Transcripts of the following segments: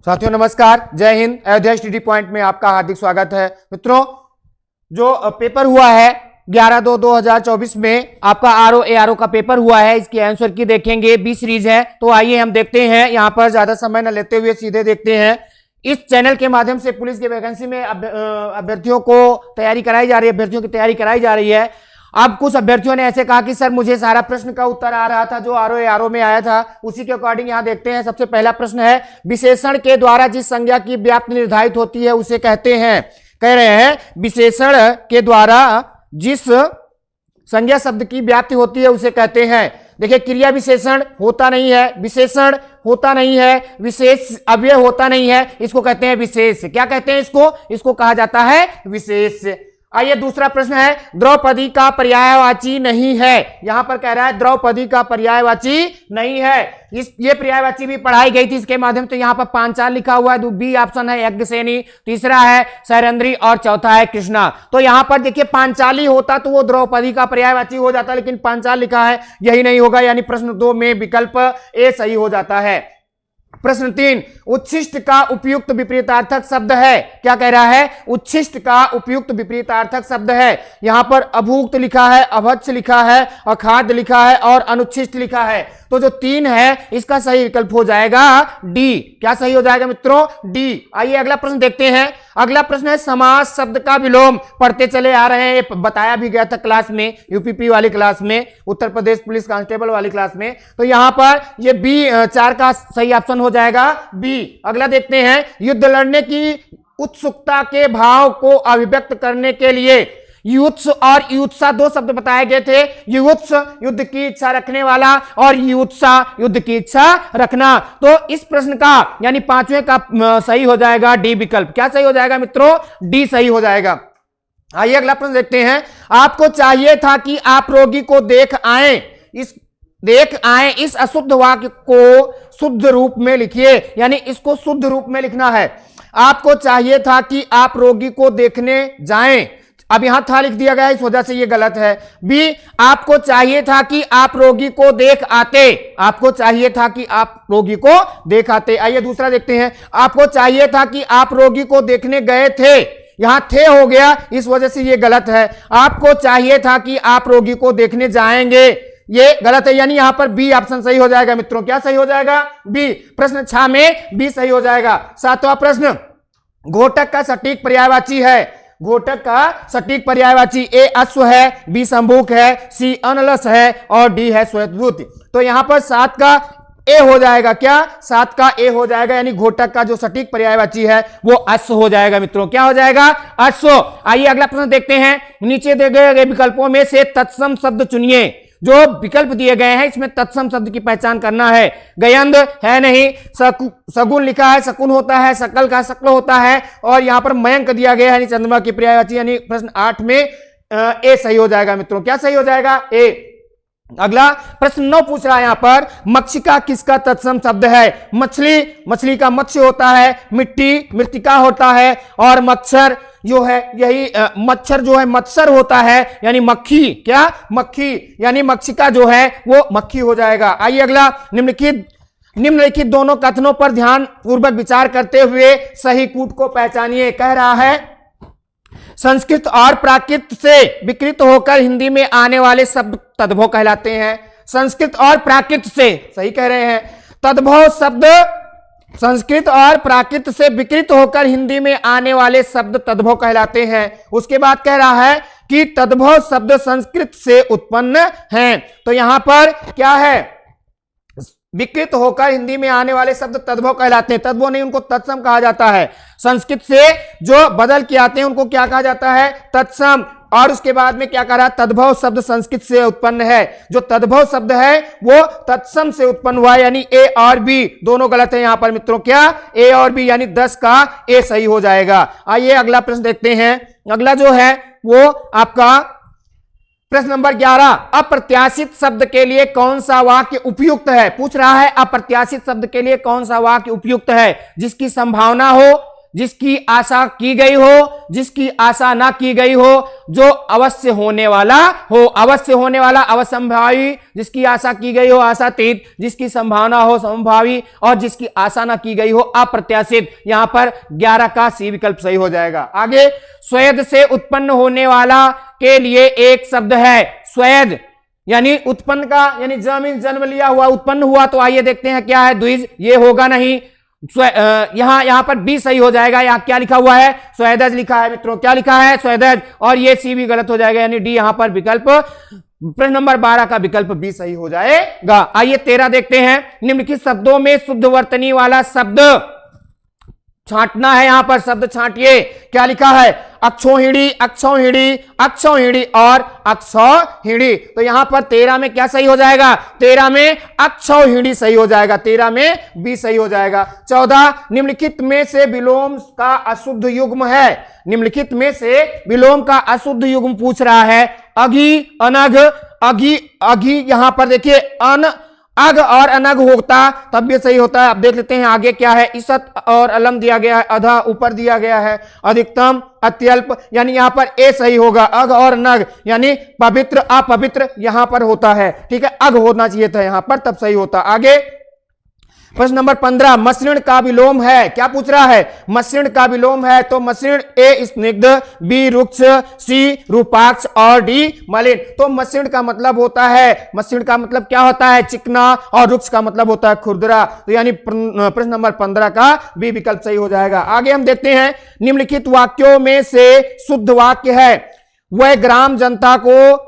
साथियों नमस्कार, जय हिंद। अयोध्या स्टडी पॉइंट में आपका हार्दिक स्वागत है। मित्रों, जो पेपर हुआ है 11/2/2024 में आपका आरओ एआरओ का पेपर हुआ है, इसकी आंसर की देखेंगे। 20 सीरीज है, तो आइए हम देखते हैं। यहां पर ज्यादा समय न लेते हुए सीधे देखते हैं। इस चैनल के माध्यम से पुलिस की वैकेंसी में अभ्यर्थियों को तैयारी कराई जा रही है, अभ्यर्थियों की तैयारी कराई जा रही है। अब कुछ अभ्यर्थियों ने ऐसे कहा कि सर मुझे सारा प्रश्न का उत्तर आ रहा था जो आरओ में आया था, उसी के अकॉर्डिंग यहां देखते हैं। सबसे पहला प्रश्न है, विशेषण के द्वारा जिस संज्ञा की व्याप्ति निर्धारित होती है उसे कहते हैं। कह रहे हैं विशेषण के द्वारा जिस संज्ञा शब्द की व्याप्ति होती है उसे कहते हैं। देखिए, क्रिया विशेषण होता नहीं है, विशेषण होता नहीं है, विशेष अव्यय होता नहीं है, इसको कहते हैं विशेष। क्या कहते हैं इसको कहा जाता है विशेष। आइए दूसरा प्रश्न है, द्रौपदी का पर्यायवाची नहीं है। यहां पर कह रहा है द्रौपदी का पर्यायवाची नहीं है। ये पर्यायवाची भी पढ़ाई गई थी इसके माध्यम से। यहां पर पांचाल लिखा हुआ है, बी ऑप्शन है यज्ञसेनी, तीसरा है सैरंध्री और चौथा है कृष्णा। तो यहां पर देखिए पांचाली होता तो वो द्रौपदी का पर्यायवाची हो जाता, लेकिन पांचाल लिखा है, यही नहीं होगा, यानी प्रश्न 2 में विकल्प ए सही हो जाता है। प्रश्न 3, उच्छिष्ट का उपयुक्त विपरीतार्थक शब्द है। क्या कह रहा है? उच्छिष्ट का उपयुक्त विपरीतार्थक शब्द है। यहां पर अभुक्त लिखा है, अभत्स लिखा है, अखाद्य लिखा है और अनुच्छिष्ट लिखा है। तो जो 3 है इसका सही विकल्प हो जाएगा डी। क्या सही हो जाएगा मित्रों? डी। आइए अगला प्रश्न देखते हैं। अगला प्रश्न है, समास शब्द का विलोम। पढ़ते चले आ रहे हैं, ये बताया भी गया था क्लास में, यूपीपी वाली क्लास में, उत्तर प्रदेश पुलिस कांस्टेबल वाली क्लास में। तो यहां पर ये बी 4 का सही ऑप्शन हो जाएगा बी। अगला देखते हैं, युद्ध लड़ने की उत्सुकता के भाव को अभिव्यक्त करने के लिए युत्स और युत्सा 2 शब्द बताए गए थे। युत्स युद्ध की इच्छा रखने वाला और युत्सा युद्ध की इच्छा रखना। तो इस प्रश्न का यानी 5वें का सही हो जाएगा डी विकल्प। क्या सही हो जाएगा मित्रों? डी सही हो जाएगा। आइए अगला प्रश्न देखते हैं। आपको चाहिए था कि आप रोगी को देख आए, इस अशुद्ध वाक्य को शुद्ध रूप में लिखिए, यानी इसको शुद्ध रूप में लिखना है। आपको चाहिए था कि आप रोगी को देखने जाएं, अब यहां था लिख दिया गया, इस वजह से ये गलत है। बी, आपको चाहिए था कि आप रोगी को देख आते, आपको चाहिए था कि आप रोगी को देख आते। आइए दूसरा देखते हैं। आपको चाहिए था कि आप रोगी को देखने गए थे, यहां थे हो गया, इस वजह से ये गलत है। आपको चाहिए था कि आप रोगी को देखने जाएंगे, ये गलत है, यानी यहां पर बी ऑप्शन सही हो जाएगा मित्रों। क्या सही हो जाएगा? बी। प्रश्न 6 में बी सही हो जाएगा। 7वां प्रश्न, घोटक का सटीक पर्यायवाची है। घोटक का सटीक पर्यायवाची ए अश्व है, बी संभूक है, सी अनलस है और डी है श्वेतदूत। तो यहां पर 7 का ए हो जाएगा। क्या? 7 का ए हो जाएगा, यानी घोटक का जो सटीक पर्यायवाची है वो अश्व हो जाएगा मित्रों। क्या हो जाएगा? अश्व। आइए अगला प्रश्न देखते हैं। नीचे दिए गए विकल्पों में से तत्सम शब्द चुनिए। जो विकल्प दिए गए हैं इसमें तत्सम शब्द की पहचान करना है। गयंद है नहीं, सगुन लिखा है, शकुन होता है, सकल का शक्ल होता है, और यहां पर मयंक दिया गया है, यानी चंद्रमा की पर्यायवाची, यानी प्रश्न 8 में ए सही हो जाएगा मित्रों। क्या सही हो जाएगा? ए। अगला प्रश्न 9 पूछ रहा है यहां पर, मक्षिका किसका तत्सम शब्द है? मछली का मत्स्य होता है, मिट्टी मृतिका होता है, और मच्छर जो है यही मच्छर जो है मत्सर होता है, यानी मक्खी। क्या? मक्खी, यानी मक्षिका जो है वो मक्खी हो जाएगा। आइए अगला, निम्नलिखित दोनों कथनों पर ध्यान पूर्वक विचार करते हुए सही कूट को पहचानिए। कह रहा है संस्कृत और प्राकृत से विकृत होकर हिंदी में आने वाले शब्द तद्भव कहलाते हैं। संस्कृत और प्राकृत से, सही कह रहे हैं, तद्भव शब्द संस्कृत और प्राकृत से विकृत होकर हिंदी में आने वाले शब्द तद्भव कहलाते हैं। उसके बाद कह रहा है कि तद्भव शब्द संस्कृत से उत्पन्न हैं। तो यहां पर क्या है? विकृत होकर हिंदी में आने वाले शब्द तद्भव कहलाते हैं। तद्भव नहीं, उनको तत्सम कहा जाता है। संस्कृत से जो बदल के आते हैं उनको क्या कहा जाता है? तत्सम। और उसके बाद में क्या कह रहा है? तद्भव शब्द संस्कृत से उत्पन्न है। जो तद्भव शब्द है वो तत्सम से उत्पन्न हुआ है, यानी ए और बी दोनों गलत है यहां पर मित्रों। क्या? ए और बी, यानी 10 का ए सही हो जाएगा। आइए अगला प्रश्न देखते हैं। अगला जो है वो आपका प्रश्न नंबर 11, अप्रत्याशित शब्द के लिए कौन सा वाक्य उपयुक्त है? पूछ रहा है अप्रत्याशित शब्द के लिए कौन सा वाक्य उपयुक्त है? जिसकी संभावना हो, जिसकी आशा की गई हो, जिसकी आशा ना की गई हो, जो अवश्य होने वाला हो, अवश्य होने वाला अवसंभावी, जिसकी आशा की गई हो आशातीत, जिसकी संभावना हो संभावी, और जिसकी आशा ना की गई हो अप्रत्याशित। यहां पर 11 का सी विकल्प सही हो जाएगा। आगे, स्वेद से उत्पन्न होने वाला के लिए एक शब्द है। स्वेद यानी उत्पन्न का, यानी जन्म लिया हुआ, उत्पन्न हुआ, तो आइए देखते हैं क्या है। द्विज, ये होगा नहीं। यहां पर बी सही हो जाएगा। यहां क्या लिखा हुआ है? स्वेदज लिखा है मित्रों। क्या लिखा है? स्वेदज। और ये सी भी गलत हो जाएगा, यानी डी यहां पर विकल्प प्रश्न नंबर 12 का विकल्प बी सही हो जाएगा। आइए 13 देखते हैं। निम्नलिखित शब्दों में शुद्ध वर्तनी वाला शब्द छांटना है। यहां पर शब्द छांटिए। क्या लिखा है? अक्षोहिणी, अक्षौहिणी, अक्षौहिणी और अक्षौहिणी। तो यहां पर 13 में क्या सही हो जाएगा? 13 में अक्षौहिणी सही हो जाएगा। 13 में बी सही हो जाएगा। 14, निम्नलिखित में से विलोम का अशुद्ध युग्म है। निम्नलिखित में से विलोम का अशुद्ध युग्म पूछ रहा है। अघि, अनघ, अघि, अघि, यहां पर देखिए अन, अग और अनग होता तब ये सही होता है। अब देख लेते हैं आगे क्या है। इसत और अलम दिया गया है, अधा ऊपर दिया गया है, अधिकतम, अत्यल्प, यानी यहां पर ए सही होगा। अग और नग यानी पवित्र, अपवित्र यहां पर होता है। ठीक है, अग होना चाहिए था यहां पर, तब सही होता। आगे प्रश्न नंबर 15, मसृण का विलोम है। क्या पूछ रहा है? मसृण का विलोम है। तो मसृण ए स्निग्ध, बी रुक्ष, सी रूपाक्ष और डी मलिन। तो मसृण का मतलब होता है, मसृण का मतलब क्या होता है? चिकना, और रुक्ष का मतलब होता है खुरदरा। तो यानी प्रश्न नंबर 15 का बी विकल्प सही हो जाएगा। आगे हम देखते हैं। निम्नलिखित वाक्यों में से शुद्ध वाक्य है। वह ग्राम जनता को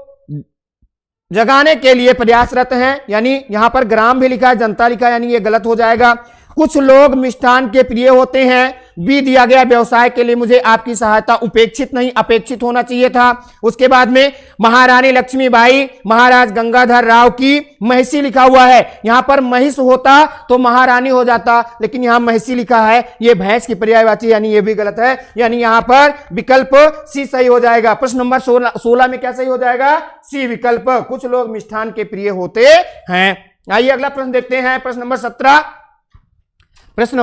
जगाने के लिए प्रयासरत हैं, यानी यहां पर ग्राम भी लिखा है, जनता लिखा है, यानी ये गलत हो जाएगा। कुछ लोग मिष्ठान के प्रिय होते हैं। बी दिया गया, व्यवसाय के लिए मुझे आपकी सहायता उपेक्षित नहीं अपेक्षित होना चाहिए था। उसके बाद में महारानी लक्ष्मीबाई महाराज गंगाधर राव की महिषी लिखा हुआ है। यहां पर महिष होता तो महारानी हो जाता, लेकिन यहां महिषी लिखा है, ये भैंस की पर्यायवाची, यानी ये भी गलत है। यानी यहां पर विकल्प सी सही हो जाएगा। प्रश्न नंबर 16 में क्या सही हो जाएगा? सी विकल्प। कुछ लोग मिष्ठान के प्रिय होते हैं। आइए अगला प्रश्न देखते हैं। प्रश्न नंबर 17, प्रश्न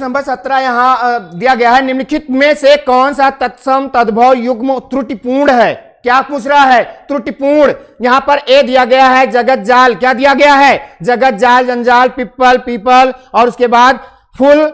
नंबर 17 यहां दिया गया है। निम्नलिखित में से कौन सा तत्सम तद्भव युग्म त्रुटिपूर्ण है? क्या पूछ रहा है? त्रुटिपूर्ण। यहां पर ए दिया गया है, जगत जाल। क्या दिया गया है? जगत जाल, जंजाल, पिप्पल, पीपल, और उसके बाद फुल,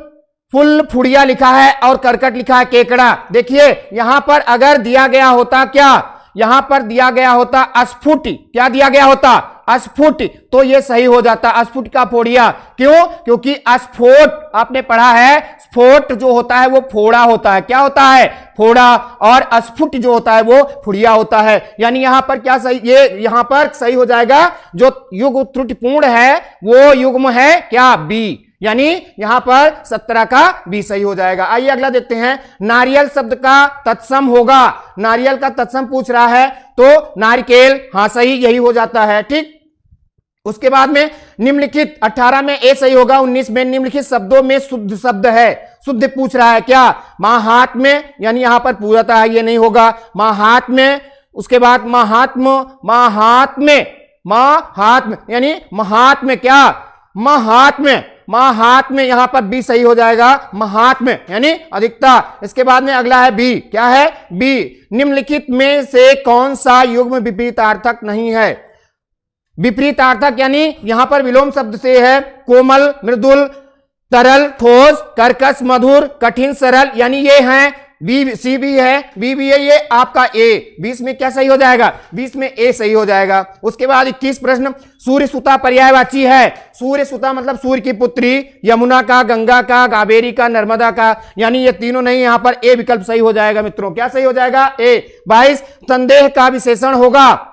फुल फुड़िया लिखा है, और करकट लिखा है, केकड़ा। देखिए यहां पर अगर दिया गया होता, क्या यहां पर दिया गया होता अस्फुट। क्या दिया गया होता? अस्फुट, तो यह सही हो जाता। अस्फुट का फोड़िया। क्यों? क्योंकि अस्फोट आपने पढ़ा है, स्फोट जो होता है वो फोड़ा होता है। क्या होता है? फोड़ा। और अस्फुट जो होता है वो फुड़िया होता है। यानी यहां पर क्या सही, ये यहां पर सही हो जाएगा। जो युग्म त्रुटिपूर्ण है वो युग्म है क्या? बी। यानी यहां पर 17 का बी सही हो जाएगा। आइए अगला देखते हैं। नारियल शब्द का तत्सम होगा। नारियल का तत्सम पूछ रहा है, तो नारिकेल, हाँ सही, यही हो जाता है। ठीक, उसके बाद में निम्नलिखित 18 में ए सही होगा। 19 में निम्नलिखित शब्दों में शुद्ध शब्द है। शुद्ध पूछ रहा है क्या? महात्म्य, यानी यहां पर पूराता है, ये नहीं होगा। महात्म्य, उसके बाद महात्म, महात्म्य, महात्म्य यानी महात्म्य, क्या? महात्म्य, महात्म्य, यहां पर बी सही हो जाएगा। महात्म्य यानी अधिकता। इसके बाद में अगला है बी। क्या है? बी। निम्नलिखित में से कौन सा युग्म विपरीतार्थक नहीं है? विपरीतार्थक यानी यहां पर विलोम शब्द से है। कोमल, मृदुल, तरल, ठोस, कर्कश, मधुर, कठिन, सरल, यानी ये हैं। बी, सी भी है, बी भी है, ये आपका ए। 20 में क्या सही हो जाएगा? 20 में ए सही हो जाएगा। उसके बाद 21 प्रश्न, सूर्य सुता पर्यायवाची है। सूर्य सुता मतलब सूर्य की पुत्री, यमुना का, गंगा का, कावेरी का, नर्मदा का, यानी ये तीनों नहीं, यहां पर ए विकल्प सही हो जाएगा मित्रों। क्या सही हो जाएगा? ए। 22 संदेह का विशेषण होगा।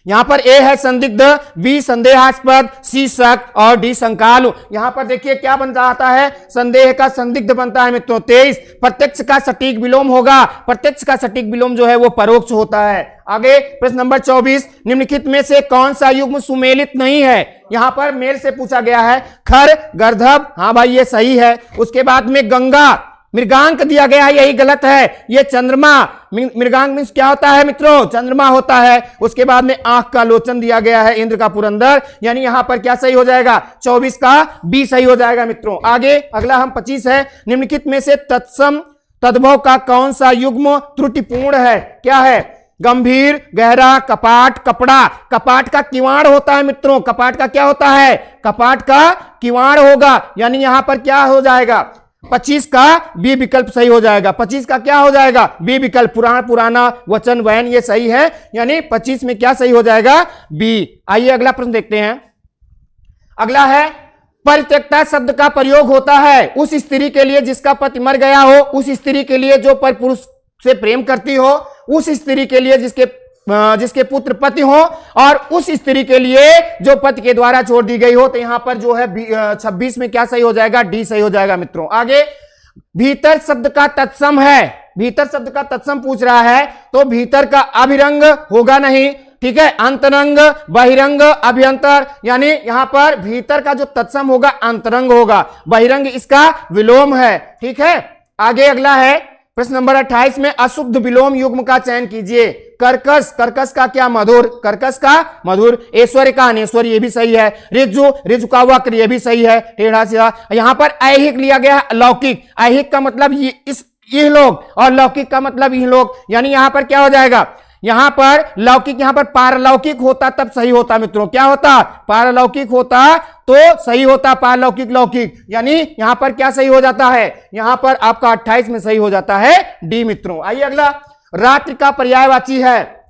यहां पर ए है संदिग्ध, बी संदेहास्पद, सी शक और डी शंकालु। यहां पर देखिए क्या बन जाता है? संदेह का संदिग्ध बनता है मित्रों। 23 प्रत्यक्ष का सटीक विलोम होगा। प्रत्यक्ष का सटीक विलोम जो है वो परोक्ष होता है। आगे प्रश्न नंबर 24, निम्नलिखित में से कौन सा युग्म सुमेलित नहीं है? यहां पर मेल से पूछा गया है। खर, गर्धब, हाँ भाई ये सही है। उसके बाद में गंगा, मृगांक दिया गया है, यही गलत है। ये चंद्रमा, मृगांक मींस क्या होता है मित्रों? चंद्रमा होता है। उसके बाद में आंख का लोचन दिया गया है, इंद्र का पुरंदर, यानी यहां पर क्या सही हो जाएगा? 24 का बी सही हो जाएगा मित्रों। आगे अगला हम 25 है, निम्नलिखित में से तत्सम तद्भव का कौन सा युग्म त्रुटिपूर्ण है? क्या है? गंभीर, गहरा, कपाट, कपड़ा। कपाट का किवाड़ होता है मित्रों, कपाट का क्या होता है? कपाट का किवाड़ होगा, यानी यहां पर क्या हो जाएगा? 25 का बी विकल्प सही हो जाएगा। 25 का क्या हो जाएगा? बी विकल्प। पुराण, पुराना, वचन, वयन, ये सही है, यानी 25 में क्या सही हो जाएगा? बी। आइए अगला प्रश्न देखते हैं। अगला है, परित्यक्ता शब्द का प्रयोग होता है उस स्त्री के लिए जिसका पति मर गया हो, उस स्त्री के लिए जो पर पुरुष से प्रेम करती हो, उस स्त्री के लिए जिसके पुत्र पति हो, और उस स्त्री के लिए जो पति के द्वारा छोड़ दी गई हो। तो यहां पर जो है 26 में क्या सही हो जाएगा? डी सही हो जाएगा मित्रों। आगे, भीतर शब्द का तत्सम है, भीतर शब्द का तत्सम पूछ रहा है, तो भीतर का अभिरंग होगा नहीं, ठीक है? अंतरंग, बहिरंग, अभ्यंतर, यानी यहां पर भीतर का जो तत्सम होगा अंतरंग होगा, बहिरंग इसका विलोम है, ठीक है? आगे अगला है प्रश्न नंबर 28 में, अशुद्ध विलोम युग्म का चयन कीजिए। कर्कश, कर्कश का क्या? मधुर, कर्कश का मधुर। ऐश्वर्य का अनेश्वर्य, ये भी सही है। रिजु, रिजु का वक्र, ये भी सही है, टेढ़ा सीधा। यहां पर ऐहिक लिया गया है, अलौकिक। ऐहिक का मतलब ये लोग, और लौकिक का मतलब ये लोग, यानी यहां पर क्या हो जाएगा? यहां पर लौकिक, यहां पर पारलौकिक होता तब सही होता मित्रों। क्या होता? पारलौकिक होता तो सही होता, पारलौकिक लौकिक, यानी यहां पर क्या सही हो जाता है? यहां पर आपका 28 में सही हो जाता है डी मित्रों। आइए अगला, रात्रि का पर्यायवाची है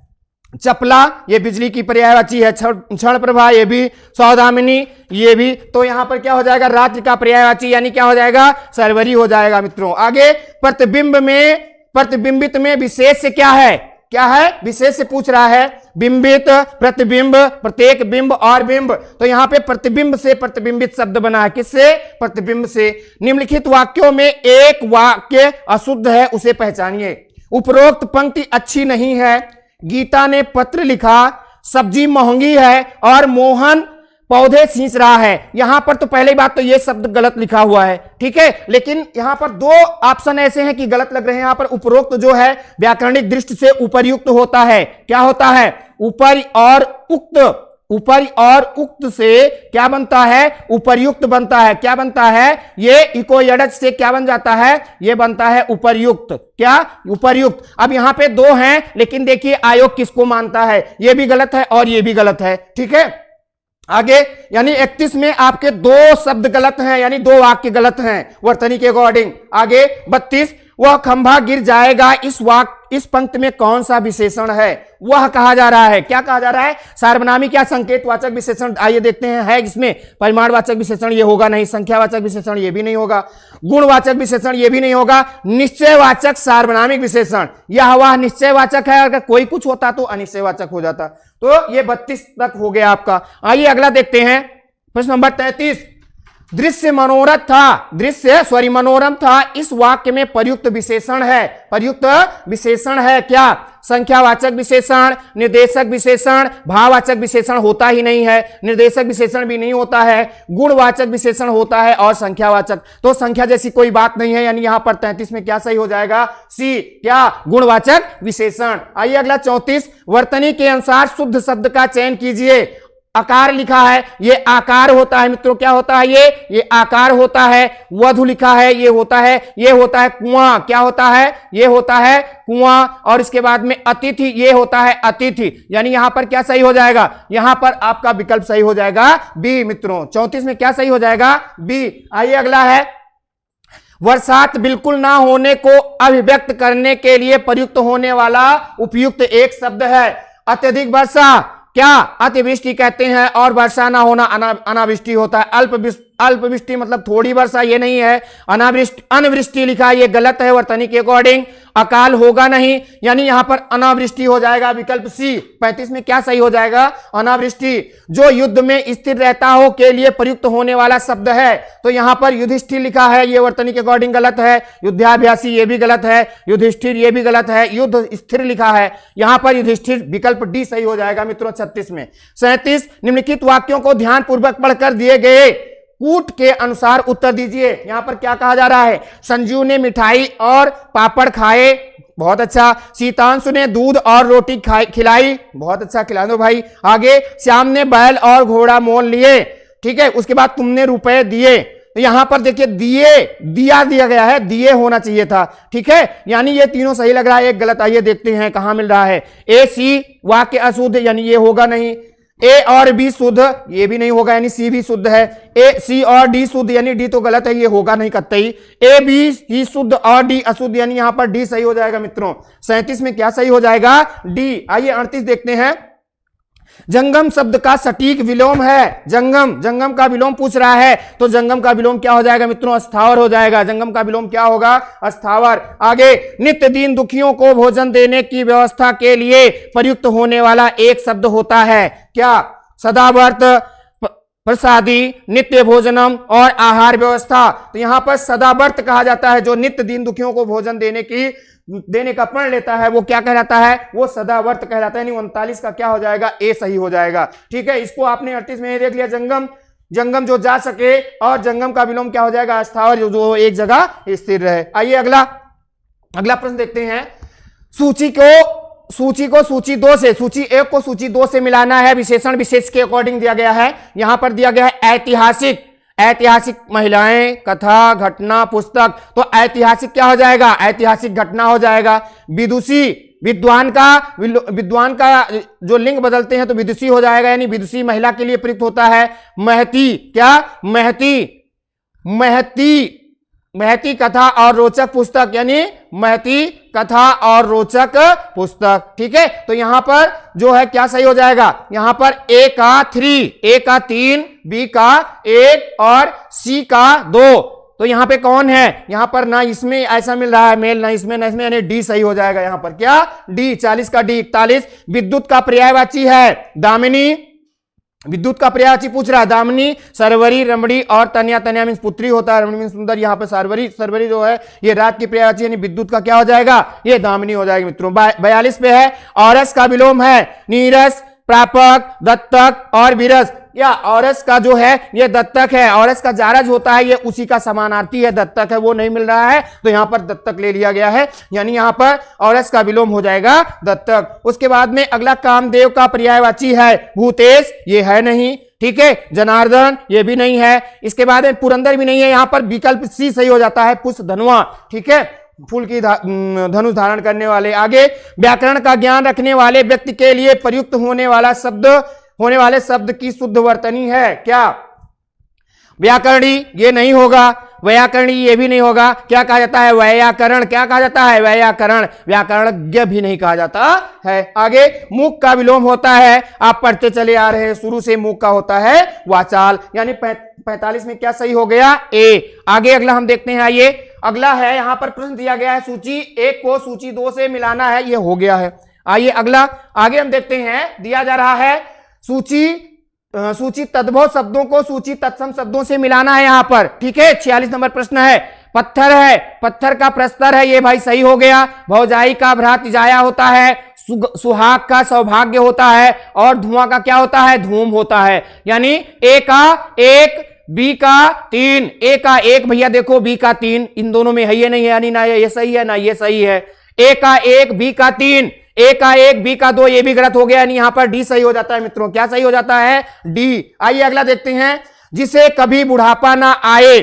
चपला, ये बिजली की पर्यायवाची है। क्षण प्रभा, ये भी। सौदामिनी, ये भी। तो यहां पर क्या हो जाएगा? रात्रि का पर्यायवाची, यानी क्या हो जाएगा? सर्वरी हो जाएगा मित्रों। आगे, प्रतिबिंबित में विशेष से क्या है? क्या है? विशेष से पूछ रहा है। बिंबित, प्रतिबिंब, प्रत्येक बिंब और बिंब, तो यहां पे प्रतिबिंब से प्रतिबिंबित शब्द बना है। किससे? प्रतिबिंब से। निम्नलिखित वाक्यों में एक वाक्य अशुद्ध है, उसे पहचानिए। उपरोक्त पंक्ति अच्छी नहीं है। गीता ने पत्र लिखा, सब्जी महंगी है, और मोहन पौधे सींच रहा है। यहां पर तो पहली बात तो ये शब्द गलत लिखा हुआ है, ठीक है? लेकिन यहां पर दो ऑप्शन ऐसे हैं कि गलत लग रहे हैं। यहां पर उपरोक्त जो है व्याकरणिक दृष्टि से उपरयुक्त होता है। क्या होता है? ऊपर और उक्त, ऊपर और उक्त से क्या बनता है? उपर्युक्त बनता है। क्या बनता है? ये इको यडच से क्या बन जाता है? ये बनता है उपर्युक्त। क्या? उपर्युक्त। अब यहां पे दो हैं, लेकिन देखिए आयोग किसको मानता है? ये भी गलत है और ये भी गलत है, ठीक है? आगे, यानी 31 में आपके दो शब्द गलत हैं, यानी दो वाक्य गलत हैं वर्तनी के अकॉर्डिंग। आगे 32, वह खंभा गिर जाएगा, इस पंक्ति में कौन सा विशेषण है? वह कहा जा रहा है। क्या कहा जा रहा है? सार्वनामिक या संकेतवाचक विशेषण। आइए देखते हैं, है इसमें परिमाणवाचक विशेषण, ये होगा नहीं। संख्यावाचक विशेषण, ये भी नहीं होगा। गुणवाचक विशेषण, ये भी नहीं होगा। निश्चयवाचक सार्वनामिक विशेषण, यह वह निश्चयवाचक है, अगर कोई कुछ होता तो अनिश्चयवाचक हो जाता। तो ये 32 तक हो गया आपका। आइए अगला देखते हैं, प्रश्न नंबर 33, दृश्य मनोरथ था, मनोरम था, इस वाक्य में प्रयुक्त विशेषण है। प्रयुक्त विशेषण है क्या? संख्यावाचक विशेषण, निर्देशक विशेषण, भाववाचक विशेषण होता ही नहीं है, निर्देशक विशेषण भी नहीं होता है, गुणवाचक विशेषण होता है, और संख्यावाचक। तो संख्या जैसी कोई बात नहीं है, यानी यहां पर 33 में क्या सही हो जाएगा? सी। क्या? गुणवाचक विशेषण। आइए अगला 34, वर्तनी के अनुसार शुद्ध शब्द का चयन कीजिए। आकार लिखा है, ये आकार होता है मित्रों। क्या होता है? ये आकार होता है। वधु लिखा है, ये होता है कुआं। क्या होता है? ये होता है कुआं। और इसके बाद में अतिथि, ये होता है अतिथि, यानी यहां पर क्या सही हो जाएगा? यहां पर आपका विकल्प सही हो जाएगा बी मित्रों। 34 में क्या सही हो जाएगा? बी। आइए अगला है, वर्षात बिल्कुल ना होने को अभिव्यक्त करने के लिए प्रयुक्त होने वाला उपयुक्त एक शब्द है। अत्यधिक वर्षा क्या? अतिवृष्टि कहते हैं, और वर्षा ना होना अनावृष्टि होता है। अल्पवृष्टि मतलब थोड़ी वर्षा, ये नहीं है। अनवृष्टि लिखा है, ये गलत है वर्तनी के अकॉर्डिंग। अकाल होगा नहीं, यानी यहां पर अनावृष्टि हो जाएगा, विकल्प सी। 35 में क्या सही हो जाएगा? अनावृष्टि। जो युद्ध में स्थिर रहता हो के लिए प्रयुक्त होने वाला शब्द है, तो यहां पर युधिष्ठिर लिखा है, ये वर्तनी के अकॉर्डिंग गलत है। युद्धाभ्यासी, ये भी गलत है। युधिष्ठिर, ये भी गलत है। युद्ध स्थिर लिखा है, यहां पर युधिष्ठिर, विकल्प डी सही हो जाएगा मित्रों 36 में। 37, निम्नलिखित वाक्यों को ध्यानपूर्वक पढ़कर दिए गए कूट के अनुसार उत्तर दीजिए। यहां पर क्या कहा जा रहा है? संजू ने मिठाई और पापड़ खाए, बहुत अच्छा। शीतांशु ने दूध और रोटी खिलाई, बहुत अच्छा, खिला दो भाई। आगे, श्याम ने बैल और घोड़ा मोल लिए, ठीक है। उसके बाद तुमने रुपए दिए, तो यहां पर देखिए दिया गया है, दिए होना चाहिए था, ठीक है। यानी ये तीनों सही लग रहा है, एक गलत। आइए देखते हैं कहां मिल रहा है। ए सी वाक्य अशुद्ध, यानी ये होगा नहीं। ए और बी शुद्ध, ये भी नहीं होगा, यानी सी भी शुद्ध है। ए सी और डी शुद्ध, यानी डी तो गलत है, ये होगा नहीं कतई। ए बी ही शुद्ध और डी अशुद्ध, यानी यहां पर डी सही हो जाएगा मित्रों। 37 में क्या सही हो जाएगा? डी। आइए 38 देखते हैं। जंगम शब्द का सटीक विलोम है, जंगम का विलोम पूछ रहा है, तो जंगम का विलोम क्या हो जाएगा मित्रों? अस्थावर हो जाएगा। जंगम का विलोम क्या होगा? अस्थावर। आगे, नित्य दिन दुखियों को भोजन देने की व्यवस्था के लिए प्रयुक्त होने वाला एक शब्द होता है, क्या? सदाव्रत, प्रसादी, नित्य भोजनम और आहार व्यवस्था। तो यहां पर सदाव्रत कहा जाता है, जो नित्य दिन दुखियों को भोजन देने का प्रण लेता है, वो क्या कहलाता है? वो सदाव्रत कहलाता है। यानी 39 का क्या हो जाएगा? ए सही हो जाएगा, ठीक है। इसको आपने 38 में देख लिया, जंगम जो जा सके, और जंगम का विलोम क्या हो जाएगा? अस्थावर, जो एक जगह स्थिर रहे। आइए अगला प्रश्न देखते हैं। सूची को सूची 2 से, सूची 1 को सूची 2 से मिलाना है, विशेषण विशेष के अकॉर्डिंग दिया गया है। यहां पर दिया गया है ऐतिहासिक महिलाएं, कथा, घटना, पुस्तक। तो ऐतिहासिक क्या हो जाएगा? ऐतिहासिक घटना हो जाएगा। विदुषी, विद्वान का जो लिंग बदलते हैं तो विदुषी हो जाएगा, यानी विदुषी महिला के लिए प्रयुक्त होता है। महती, क्या? महती कथा और रोचक पुस्तक, यानी महती कथा और रोचक पुस्तक, ठीक है। तो यहां पर जो है क्या सही हो जाएगा? यहां पर ए का 3, बी का 1 और सी का 2। तो यहां पे कौन है? यहां पर ना इसमें ऐसा मिल रहा है मेल, ना इसमें, यानी डी सही हो जाएगा। यहां पर क्या? डी। 40 का डी। 41, विद्युत का पर्यायवाची है दामिनी। विद्युत का पर्यायवाची पूछ रहा है, दामिनी, सरवरी, रमणी और तन्या मीन्स पुत्री होता है, रमणी मीन्स सुंदर। यहाँ पे सरवरी जो है ये रात की पर्यायवाची, यानी विद्युत का क्या हो जाएगा? ये दामिनी हो जाएगी मित्रों। 42 पे है, औरस का विलोम है नीरस, प्रापक, दत्तक और विरस। या औरस का जो है ये दत्तक है, औरस का जारज होता है, ये उसी का समानार्थी है, दत्तक है, वो नहीं मिल रहा है, तो यहां पर दत्तक ले लिया गया है, यानी यहां पर औरस का विलोम हो जाएगा दत्तक। उसके बाद में अगला कामदेव का पर्यायवाची है भूतेश, ये है नहीं, ठीक है। जनार्दन, ये भी नहीं है। इसके बाद में पुरंदर भी नहीं है, यहां पर विकल्प सी सही हो जाता है, पुष्प धनुआ, ठीक है, फूल की धनुष धारण करने वाले। आगे, व्याकरण का ज्ञान रखने वाले व्यक्ति के लिए प्रयुक्त होने वाले शब्द की शुद्ध वर्तनी है, क्या? व्याकरणी, ये नहीं होगा। व्याकरणी, ये भी नहीं होगा। क्या कहा जाता है? व्याकरण। क्या कहा जाता है? व्याकरण। व्याकरणज्ञ भी नहीं कहा जाता है। आगे, मूक का विलोम होता है, आप पढ़ते चले आ रहे हैं, शुरू से मूक का होता है वाचाल, यानी 45 में क्या सही हो गया? ए। आगे अगला हम देखते हैं। आइए अगला है, यहां पर प्रश्न दिया गया है, सूची 1 को सूची 2 से मिलाना है, ये हो गया है। आइए अगला, आगे हम देखते हैं, दिया जा रहा है सूची तद्भव शब्दों को सूची तत्सम शब्दों से मिलाना है यहां पर, ठीक है। 46 नंबर प्रश्न है। पत्थर है, पत्थर का प्रस्तर है, ये भाई सही हो गया। भौजाई का भ्रात जाया होता है, सुहाग का सौभाग्य होता है, और धुआं का क्या होता है? धूम होता है। यानी ए का 1, बी का 3, ए का 1 भैया देखो, बी का 3, इन दोनों में है ये नहीं है, यानी ना ये सही है ना ये सही है। ए का 1, बी का 3, ए का 1, बी का 2, ये भी गलत हो गया, यानी यहां पर डी सही हो जाता है मित्रों। क्या सही हो जाता है? डी। आइए अगला देखते हैं। जिसे कभी बुढ़ापा ना आए,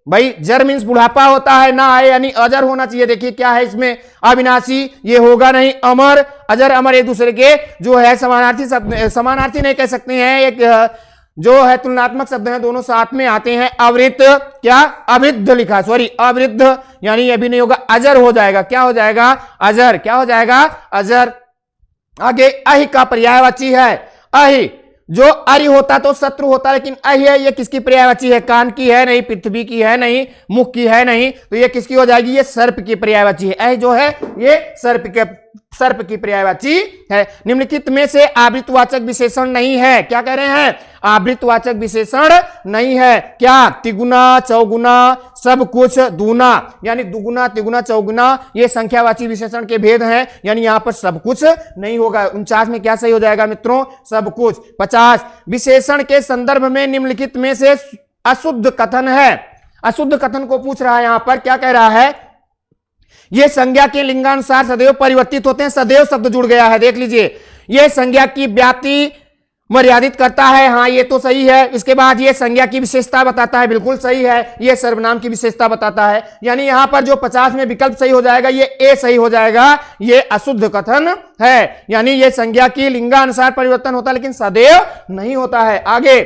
भाई जर मीन्स बुढ़ापा होता है, ना आए यानी अजर होना चाहिए। देखिए क्या है इसमें? अविनाशी, ये होगा नहीं। अमर, अजर अमर एक दूसरे के जो है समानार्थी नहीं कह सकते हैं, एक जो है तुलनात्मक शब्द हैं, दोनों साथ में आते हैं। अवृत, क्या? अवृद्ध लिखा, सॉरी अवृद्ध, यानी ये भी नहीं होगा, अजर हो जाएगा। क्या हो जाएगा? अजर। क्या हो जाएगा? अजर। आगे, अहि का पर्यायवाची है, अहि, जो अरि होता तो शत्रु होता, लेकिन अहि है, ये किसकी पर्यायवाची है? कान की है नहीं, पृथ्वी की है नहीं, मुख की है नहीं, तो ये किसकी हो जाएगी? ये सर्प की पर्यायवाची है। अहि जो है ये सर्प की पर्यायवाची है। निम्नलिखित में से आवृतवाचक विशेषण नहीं है, क्या कह रहे हैं? आवृतवाचक विशेषण नहीं है। क्या? तिगुना, चौगुना, सब कुछ, दूना, यानी दुगुना, तिगुना, चौगुना, ये संख्यावाची विशेषण के भेद हैं, यानी यहां पर सब कुछ नहीं होगा। 49 में क्या सही हो जाएगा मित्रों? सब कुछ। 50, विशेषण के संदर्भ में निम्नलिखित में से अशुद्ध कथन है। अशुद्ध कथन को पूछ रहा है यहां पर, क्या कह रहा है, ये संज्ञा के लिंगानुसार सदैव परिवर्तित होते हैं। सदैव शब्द जुड़ गया है, देख लीजिए, ये संज्ञा की व्याप्ति मर्यादित करता है, हाँ ये तो सही है। इसके बाद ये संज्ञा की विशेषता बताता है, बिल्कुल सही है। ये सर्वनाम की विशेषता बताता है, यानी यहां पर जो 50 में विकल्प सही हो जाएगा, ये ए सही हो जाएगा। ये अशुद्ध कथन है, यानी ये संज्ञा की लिंगानुसार परिवर्तन होता है लेकिन सदैव नहीं होता है। आगे,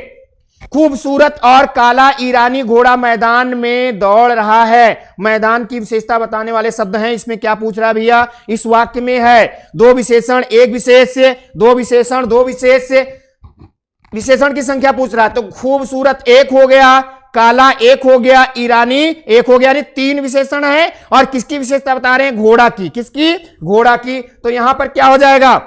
खूबसूरत और काला ईरानी घोड़ा मैदान में दौड़ रहा है। मैदान की विशेषता बताने वाले शब्द हैं। इसमें क्या पूछ रहा है भैया, इस वाक्य में है दो विशेषण एक विशेष, दो विशेषण दो विशेष, विशेषण की संख्या पूछ रहा है। तो खूबसूरत एक हो गया, काला एक हो गया, ईरानी एक हो गया, यानी 3 विशेषण है। और किसकी विशेषता बता रहे हैं, घोड़ा की। किसकी, घोड़ा की। तो यहां पर क्या हो जाएगा,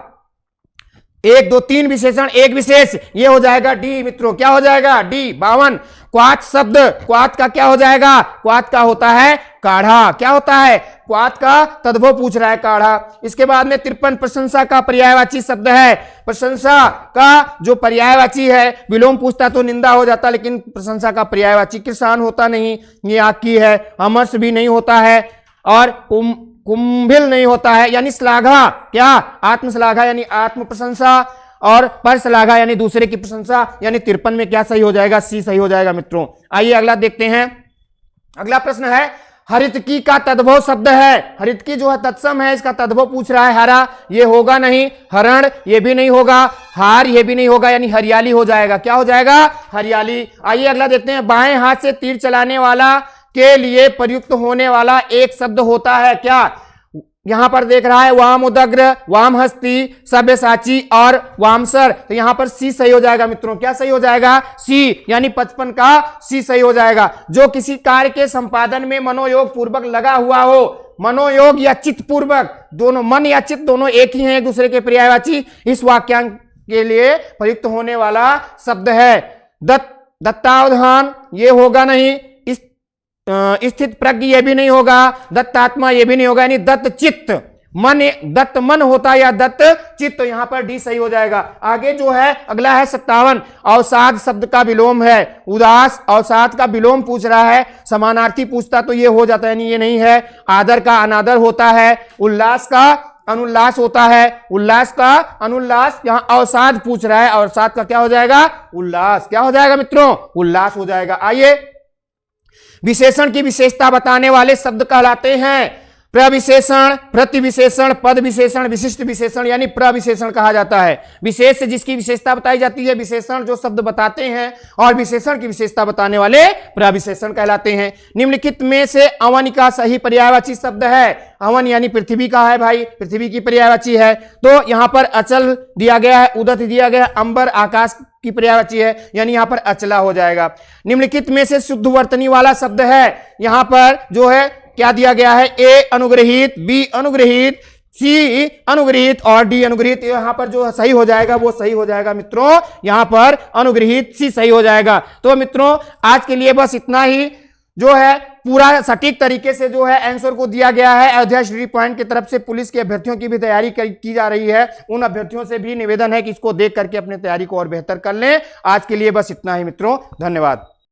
1 2 3 विशेषण एक विशेष, ये हो जाएगा डी मित्रों। क्या हो जाएगा, डी। 52, क्वाथ शब्द, क्वाथ का क्या हो जाएगा, क्वाथ का होता है काढ़ा। क्या होता है, क्वाथ का तद्भव पूछ रहा है, काढ़ा। इसके बाद में 53, प्रशंसा का पर्यायवाची शब्द है। प्रशंसा का जो पर्यायवाची है, विलोम पूछता तो निंदा हो जाता, लेकिन प्रशंसा का पर्यायवाची किसान होता नहीं, ये आकी है। अमर्ष भी नहीं होता है, और कुंभिल नहीं होता है, यानी श्लाघा, क्या, आत्मश्लाघा यानी आत्म प्रशंसा, और पर श्लाघा यानी दूसरे की प्रशंसा। यानी 53 में क्या सही हो जाएगा, सी सही हो जाएगा मित्रों। आइए अगला देखते हैं। अगला प्रश्न है, हरितकी का तद्भव शब्द है। हरितकी जो है तत्सम है, इसका तद्भव पूछ रहा है। हरा, ये होगा नहीं। हरण, ये भी नहीं होगा। हार, ये भी नहीं होगा, यानी हरियाली हो जाएगा। क्या हो जाएगा, हरियाली। आइए अगला देखते हैं। बाएं हाथ से तीर चलाने वाला के लिए प्रयुक्त होने वाला एक शब्द होता है, क्या। यहां पर देख रहा है वाम उदग्र, वाम हस्ती, सब्यसाची और वामसर। तो यहां पर सी सही हो जाएगा मित्रों। क्या सही हो जाएगा, सी, यानी 55 का सी सही हो जाएगा। जो किसी कार्य के संपादन में मनोयोग पूर्वक लगा हुआ हो, मनोयोग या चित्त पूर्वक, दोनों, मन या चित्त दोनों एक ही हैं, एक दूसरे के पर्यायवाची, इस वाक्यांश के लिए प्रयुक्त होने वाला शब्द है। दत्तावधान, ये होगा नहीं। स्थित प्रज्ञ, ये भी नहीं होगा। दत्तात्मा, ये भी नहीं होगा, यानी दत्त चित्त, मन, दत्त मन होता है या दत्त चित्त। तो यहां पर डी सही हो जाएगा। आगे जो है अगला है 57, अवसाद शब्द का विलोम है। उदास, अवसाद का विलोम पूछ रहा है। समानार्थी पूछता तो ये हो जाता है, यानी ये नहीं है। आदर का अनादर होता है। उल्लास का अनुल्लास होता है। उल्लास का अनुल्लास, यहां अवसाद पूछ रहा है। अवसाद का क्या हो जाएगा, उल्लास। क्या हो जाएगा मित्रों, उल्लास हो जाएगा। आइए, विशेषण की विशेषता बताने वाले शब्द कहलाते हैं प्रविशेषण, प्रतिविशेषण, पद विशेषण, विशिष्ट विशेषण, यानी प्रविशेषण कहा जाता है। विशेष से जिसकी विशेषता बताई जाती है, विशेषण जो शब्द बताते हैं, और विशेषण की विशेषता बताने वाले प्रविशेषण कहलाते हैं। निम्नलिखित में से अवन का सही पर्यायवाची शब्द है। अवन यानी पृथ्वी का है भाई, पृथ्वी की पर्यायवाची है। तो यहां पर अचल दिया गया है, उदत दिया गया है, अंबर आकाश की पर्यायवाची है, यानी यहां पर अचला हो जाएगा। निम्नलिखित में से शुद्ध वर्तनी वाला शब्द है। यहां पर जो है क्या दिया गया है, ए अनुग्रहित, बी अनुग्रहित, सी अनुग्रहित और डी अनुग्रहित। यहां पर जो सही हो जाएगा वो सही हो जाएगा मित्रों, यहां पर अनुग्रहित सी सही हो जाएगा। तो मित्रों आज के लिए बस इतना ही। जो है पूरा सटीक तरीके से जो है आंसर को दिया गया है। अयोध्या स्टडी पॉइंट की तरफ से पुलिस के अभ्यर्थियों की भी तैयारी की जा रही है। उन अभ्यर्थियों से भी निवेदन है कि इसको देख करके अपनी तैयारी को और बेहतर कर लें। आज के लिए बस इतना ही मित्रों, धन्यवाद।